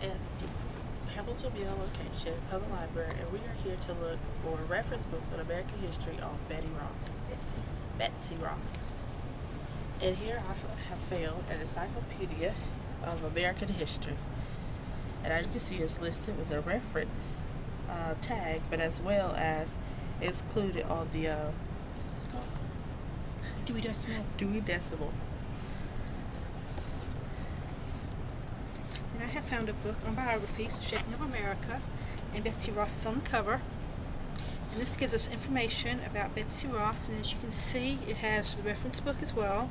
at the Hamiltonville location of the library, and we are here to look for reference books on American history on Betty Ross. Betsy Ross. And here I have found an encyclopedia of American history. And as you can see, it's listed with a reference tag, but as well as it's included on the what's this called? Dewey Decimal. Dewey Decimal. And I have found a book on biographies, Shaping of America, and Betsy Ross is on the cover. And this gives us information about Betsy Ross, and as you can see, it has the reference book as well.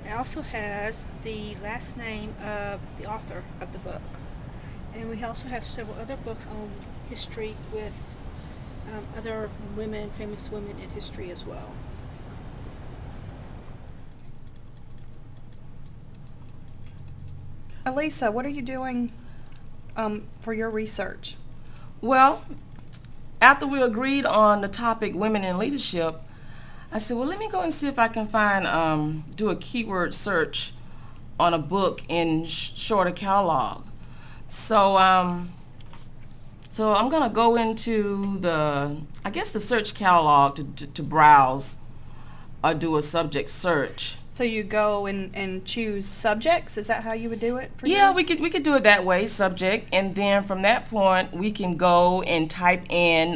It also has the last name of the author of the book. And we also have several other books on history with other women, famous women in history as well. Elisa, what are you doing for your research? Well, after we agreed on the topic women in leadership, I said, well, let me go and see if I can find, do a keyword search on a book in Shorter catalog. So, so I'm gonna go into the search catalog to browse or do a subject search. So you go and choose subjects? Is that how you would do it for Yeah, yours? we could do it that way, subject, and then from that point we can go and type in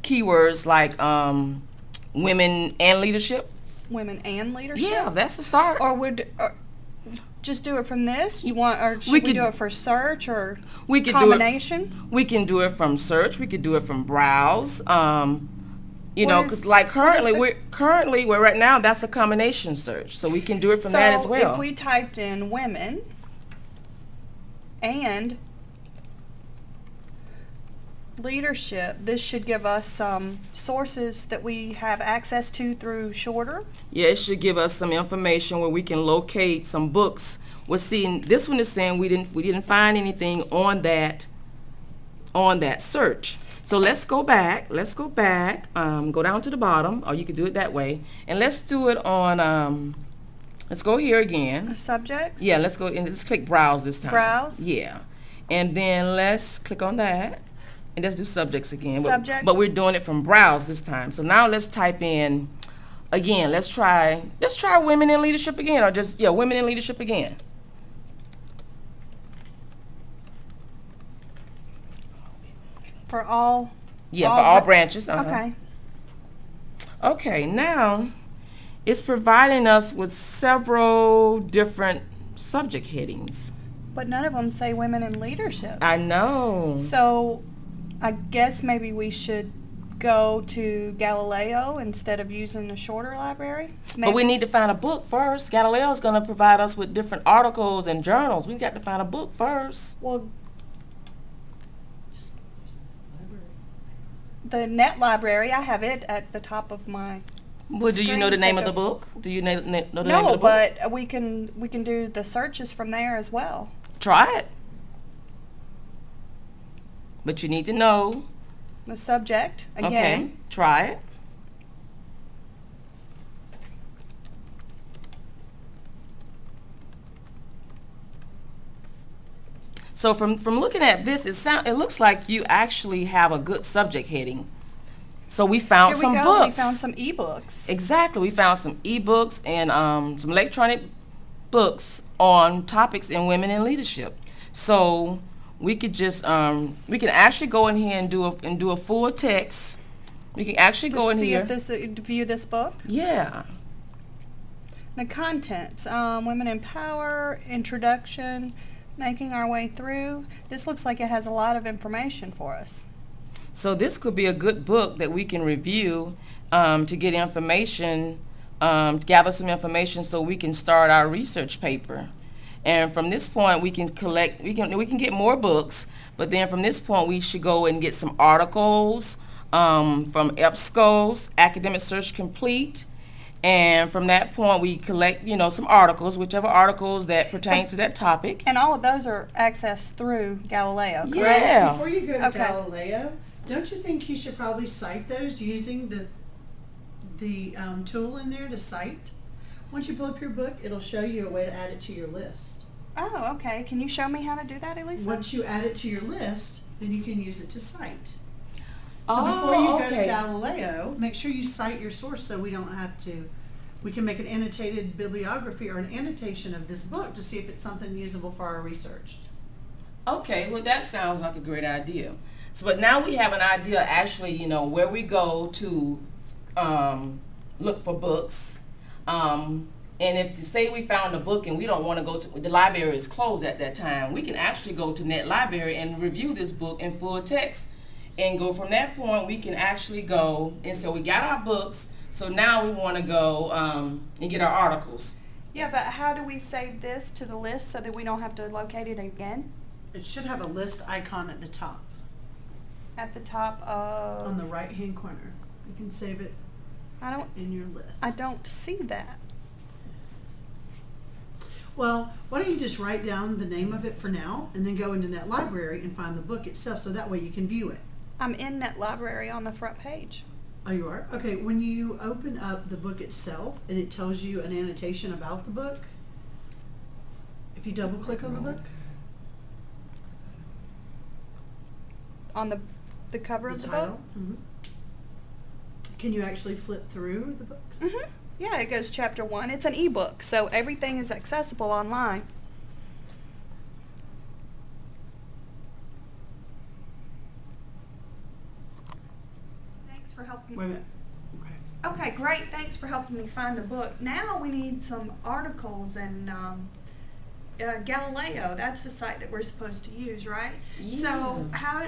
keywords like women and leadership. Women and leadership? Yeah, that's the start. Or would just do it from this? You want, or should We we could- do it for search or We could combination? We can do it from search. We could do it from browse. You What know, is- because like currently what is we're right now that's a combination search, so we can do it from that as well. If we typed in women and leadership, this should give us some sources that we have access to through Shorter. Yeah, it should give us some information where we can locate some books. We're seeing this one is saying we didn't find anything on that search. So let's go back. Go down to the bottom, or you could do it that way, and let's do it on. Let's go here again. The subjects? Yeah, let's go and let's click browse this time. Browse? Yeah, and then let's click on that, and let's do subjects again. Subjects? But we're doing it from browse this time. So now let's type in again. Let's try women in leadership again, or just women in leadership again. For all? Yeah, for all br- branches. Okay. Okay, now it's providing us with several different subject headings. But none of them say women in leadership. I know. So I guess maybe we should go to Galileo instead of using the Shorter library. But we need to find a book first. Galileo's going to provide us with different articles and journals. We got to find a book first. Well, the net library, I have it at the top of my. Well, do you know the name of the screensaver. book? Do you know the name of the No, book? but we can do the searches from there as well. Try it. But you need to know. The subject again. Okay, try it. So from looking at this, it looks like you actually have a good subject heading. So we found Here some we go. books. We found some ebooks. Exactly. We found some ebooks and some electronic books on topics in women in leadership. So we could just we can actually go in here and do a full text. We can actually go in see here. if this view this book. Yeah. The contents: women in power, introduction, making our way through. This looks like it has a lot of information for us. So this could be a good book that we can review to get information, gather some information so we can start our research paper. And from this point, we can collect, we can get more books, but then from this point, we should go and get some articles from EBSCO's Academic Search Complete. And from that point, we collect, some articles, whichever articles that pertain to that topic. And all of those are accessed through Galileo, correct? Yeah. Before you go to Okay. Galileo, don't you think you should probably cite those using the tool in there to cite? Once you pull up your book, it'll show you a way to add it to your list. Oh, okay. Can you show me how to do that, Elisa? Once you add it to your list, then you can use it to cite. So Oh, before you go to okay. Galileo, make sure you cite your source so we don't have to. We can make an annotated bibliography or an annotation of this book to see if it's something usable for our research. Okay, well, that sounds like a great idea. So, but now we have an idea, actually, you know, where we go to look for books. And if to say we found a book and we don't want to go to the library is closed at that time, we can actually go to Net Library and review this book in full text. And go from that point, we can actually go, and so we got our books. So now we want to go and get our articles. Yeah, but how do we save this to the list so that we don't have to locate it again? It should have a list icon at the top At the top of... on the right hand corner. You can save it I in your list. don't see that. Well, why don't you just write down the name of it for now and then go into Net Library and find the book itself so that way you can view it. I'm in Net Library on the front page. Oh, you are? Okay, when you open up the book itself and it tells you an annotation about the book, if you double click on the book, On the cover of the book? title, can you actually flip through the books? Mm-hmm. Yeah, it goes chapter 1. It's an ebook, so everything is accessible online. Thanks for helping. Wait a minute. Okay. Okay, great. Thanks for helping me find the book. Now we need some articles and Galileo. That's the site that we're supposed to use, right? So how?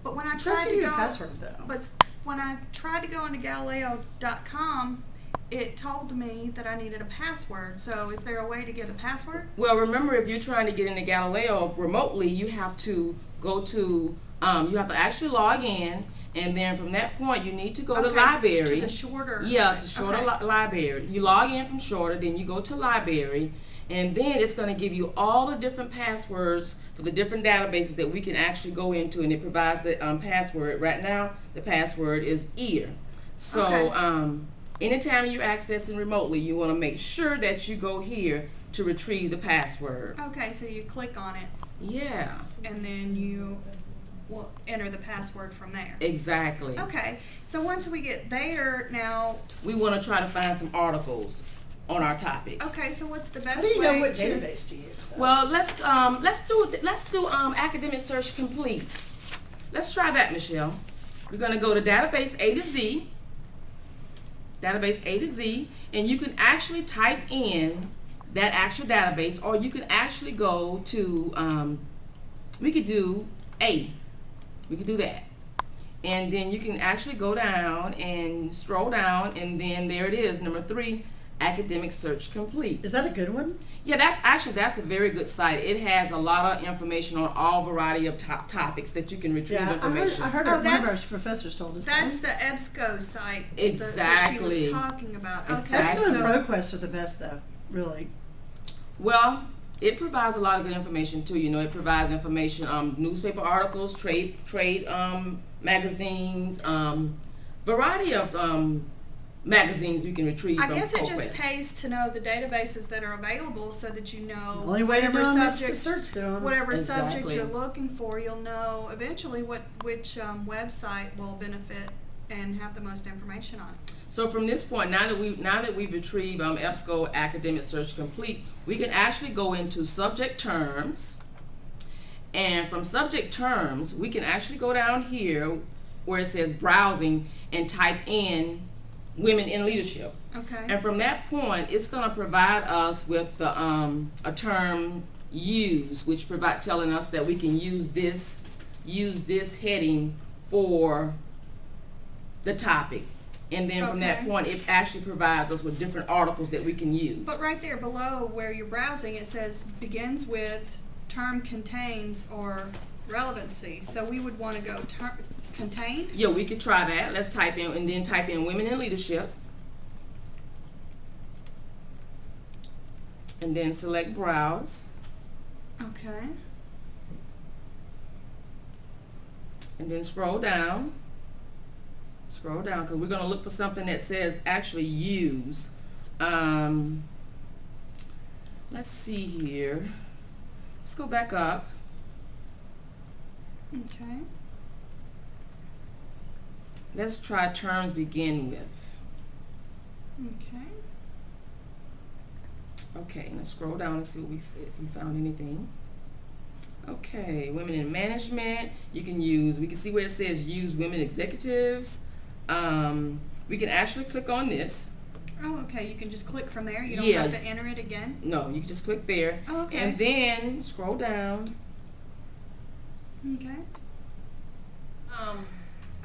But when I It says tried you to need go, a password though. but when I tried to go into Galileo.com, it told me that I needed a password. So is there a way to get a password? Well, remember, if you're trying to get into Galileo remotely, you have to go to, you have to actually log in, and then from that point, you need to go to Okay, library. To the shorter. Yeah, to shorter Okay. library. You log in from shorter, then you go to library, and then it's going to give you all the different passwords for the different databases that we can actually go into, and it provides the password. Right now, the password is EAR. So, Okay. anytime you're accessing remotely, you want to make sure that you go here to retrieve the password. Okay, so you click on it, Yeah, and then you will enter the password from there. exactly. Okay, so once we get there now, We want to try to find some articles on our topic. okay, so what's the best How do you way know what to... database to use though? Well, let's do Academic Search Complete. Let's try that, Michelle. We're gonna go to database A to Z. Database A to Z, and you can actually type in that actual database, or you can actually go to we could do A. We could do that. And then you can actually go down and scroll down, and then there it is, number 3, Academic Search Complete. Is that a good one? Yeah, that's a very good site. It has a lot of information on all variety of topics that you can retrieve information. I heard Oh, one of our that's- professors told us That's that. the EBSCO site that she Exactly. was talking about. Okay, Exactly. EBSCO and so... ProQuest are the best though, really. Well, it provides a lot of good information too. You know, it provides information, newspaper articles, trade magazines, variety of magazines you can retrieve I from guess it just ProQuest. pays to know the databases that are available so that you know The only way to whatever know them is to subject, search through them. whatever subject Exactly. you're looking for, you'll know eventually which website will benefit and have the most information on it. So from this point, now that we've retrieved EBSCO Academic Search Complete, we can actually go into subject terms, and from subject terms, we can actually go down here where it says browsing and type in women in leadership. Okay. And from that point, it's going to provide us with the, a term use, which telling us that we can use this heading for the topic. And then from that Okay. point, it actually provides us with different articles that we can use. But right there below where you're browsing, it says begins with, term contains, or relevancy. So we would want to go contained. Yeah, we could try that. Let's type in, and then type in women in leadership. And then select browse. Okay. And then scroll down. Scroll down, because we're going to look for something that says actually use. Let's let's see here. Let's go back up. Okay. Let's try terms begin with. Okay. Okay, let's scroll down and see if we found anything. Okay, women in management. We can see where it says use women executives. We can actually click on this. Oh, okay. You can just click from there. You don't Yeah. have to enter it again. No, you can just click there. Oh, okay. And then scroll down. Okay.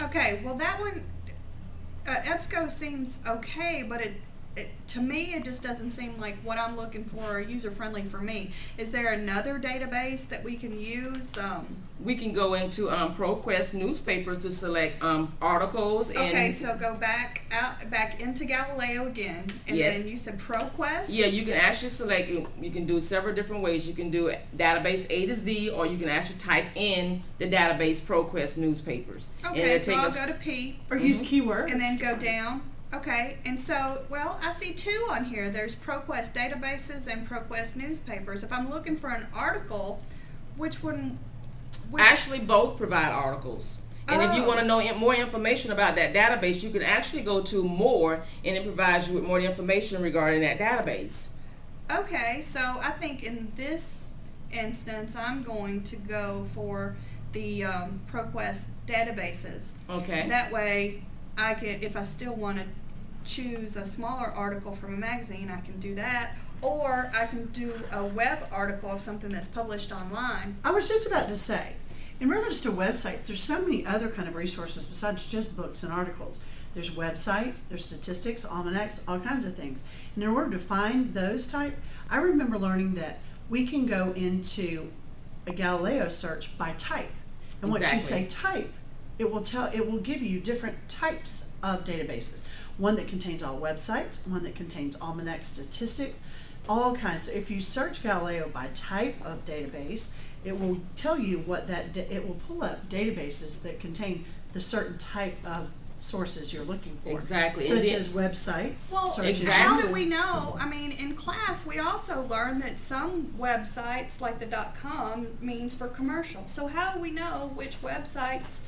Okay. Well, that one, EBSCO seems okay, but it to me it just doesn't seem like what I'm looking for or user friendly for me. Is there another database that we can use? We can go into ProQuest newspapers to select articles. And Okay, so go back into Galileo again, and Yes. then you said ProQuest. Yeah, you can actually select. You can do several different ways. You can do database A to Z, or you can actually type in the database ProQuest newspapers. And Okay, it'll so take I'll us- go to P Or use keywords. and then go down. Okay, and so, well, I see two on here. There's ProQuest databases and ProQuest newspapers. If I'm looking for an article, which one? Actually, both provide articles. And if you Oh. want to know more information about that database, you can actually go to more, and it provides you with more information regarding that database. Okay, so I think in this instance, I'm going to go for the ProQuest databases. Okay. That way, I can, if I still want to choose a smaller article from a magazine, I can do that. Or I can do a web article of something that's published online. I was just about to say, in reference to websites, there's so many other kind of resources besides just books and articles. There's websites, there's statistics, almanacs, all kinds of things. And in order to find those type, I remember learning that we can go into a Galileo search by type. And once you say Exactly. type, it will give you different types of databases. One that contains all websites, one that contains almanac statistics, all kinds. So if you search Galileo by type of database, it will tell you what it will pull up databases that contain the certain type of sources you're looking for. Exactly. Such And then- as websites. Well, search Exactly. how engines. do we know? I mean, in class, we also learned that some websites, like the .com, means for commercial. So how do we know which websites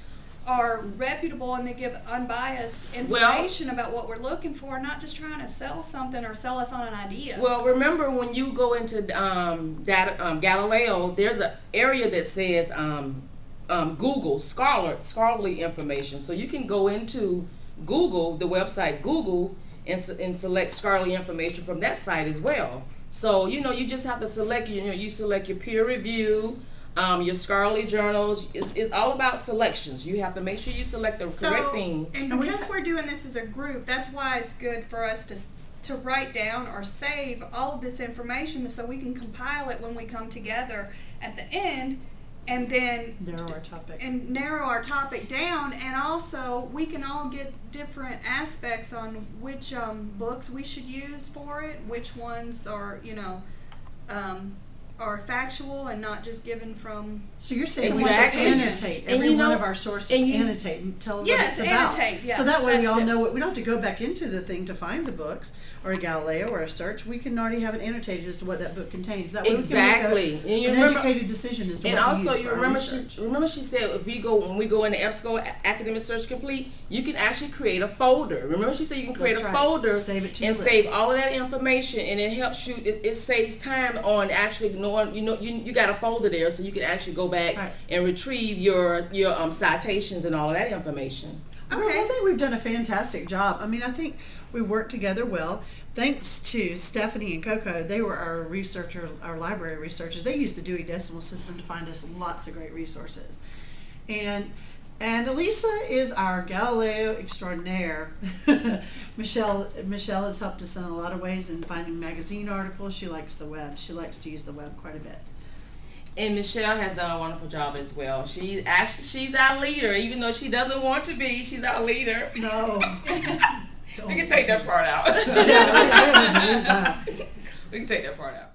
are reputable and they give unbiased information about what we're looking for, not just trying to sell something or sell us on an idea? Well, remember when you go into Galileo, there's an area that says Google scholarly information. So you can go into Google, the website Google, and select scholarly information from that site as well. So you just have to select. You select your peer review, your scholarly journals. It's all about selections. You have to make sure you select the correct thing. And because we're doing this as a group, that's why it's good for us to write down or save all of this information so we can compile it when we come together at the end, and then narrow our topic down. And also we can all get different aspects on which books we should use for it, which ones are are factual and not just given from. So you're saying Exactly. we should annotate And every one of our sources, annotate and tell what Yes, it's about. annotate, yeah, So that way we that's all it. know we don't have to go back into the thing to find the books or a Galileo or a search. We can already have it annotated as to what that book contains. That way Exactly. we And can you make an remember- educated decision as to And what to also, use you for our research. remember she said when we go into EBSCO Academic Search Complete, you can actually create a folder. Remember she said you can create That's a right. folder Save it to and your save list. all of that information, and it helps you. It saves time on actually knowing. You got a folder there, so you can actually go back Right. and retrieve your citations and all of that information. Girls, I think we've done a fantastic job. I mean, I think we worked together well. Thanks to Stephanie and Coco, they were our library researchers. They used the Dewey Decimal System to find us lots of great resources. And Elisa is our Galileo extraordinaire. Michelle has helped us in a lot of ways in finding magazine articles. She likes the web. She likes to use the web quite a bit. And Michelle has done a wonderful job as well. She's our leader, even though she doesn't want to be. She's our leader. No. We can take that part out. Yeah, I didn't believe that. We can take that part out.